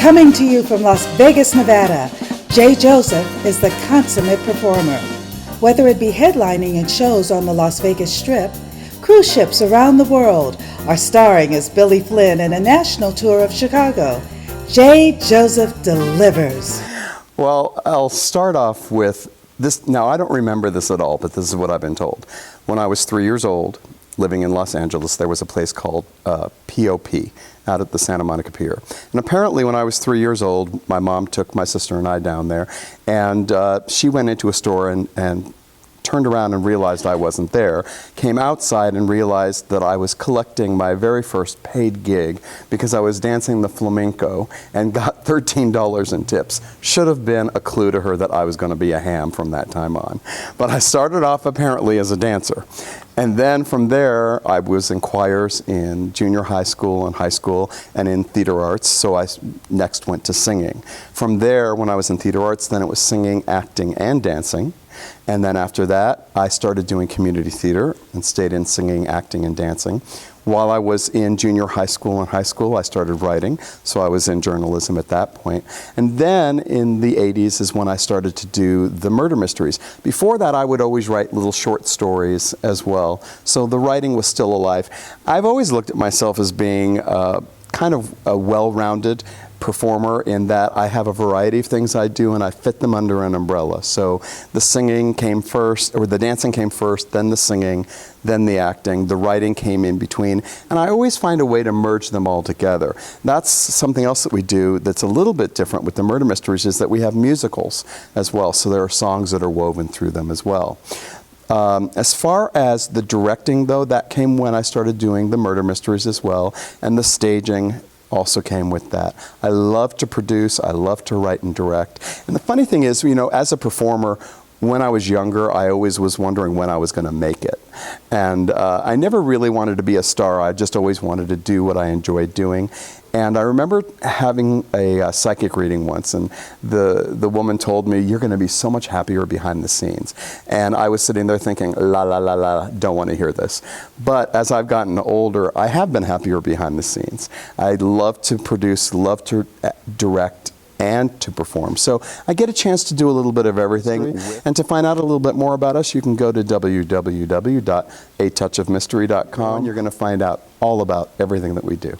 Coming to you from Las Vegas, Nevada, Jay Joseph is the consummate performer. Whether it be headlining in shows on the Las Vegas Strip, cruise ships around the world, or starring as Billy Flynn in a national tour of Chicago, Jay Joseph delivers. Well, I'll start off with this. Now, I don't remember this at all, but this is what I've been told. When I was 3 years old, living in Los Angeles, there was a place called POP out at the Santa Monica Pier. And apparently when I was 3 years old, my mom took my sister and I down there, and she went into a store and turned around and realized I wasn't there, came outside and realized that I was collecting my very first paid gig because I was dancing the flamenco and got $13 in tips. Should have been a clue to her that I was going to be a ham from that time on. But I started off apparently as a dancer. And then from there, I was in choirs in junior high school and in theater arts, so I next went to singing. From there, when I was in theater arts, then it was singing, acting, and dancing. And then after that, I started doing community theater and stayed in singing, acting, and dancing. While I was in junior high school and high school, I started writing, so I was in journalism at that point. And then in the 80s is when I started to do the murder mysteries. Before that, I would always write little short stories as well, so the writing was still alive. I've always looked at myself as being kind of a well-rounded performer in that I have a variety of things I do and I fit them under an umbrella. So the singing came first, or the dancing came first, then the singing, then the acting, the writing came in between, and I always find a way to merge them all together. That's something else that we do that's a little bit different with the murder mysteries, is that we have musicals as well, so there are songs that are woven through them as well. As far as the directing, though, that came when I started doing the murder mysteries as well, and the staging also came with that. I love to produce, I love to write and direct. And the funny thing is, you know, as a performer, when I was younger, I always was wondering when I was going to make it. And I never really wanted to be a star. I just always wanted to do what I enjoyed doing. And I remember having a psychic reading once, and the woman told me, "You're going to be so much happier behind the scenes." And I was sitting there thinking, la, la, la, la, don't want to hear this. But as I've gotten older, I have been happier behind the scenes. I love to produce, love to direct, and to perform. So I get a chance to do a little bit of everything. And to find out a little bit more about us, you can go to www.atouchofmystery.com. You're going to find out all about everything that we do.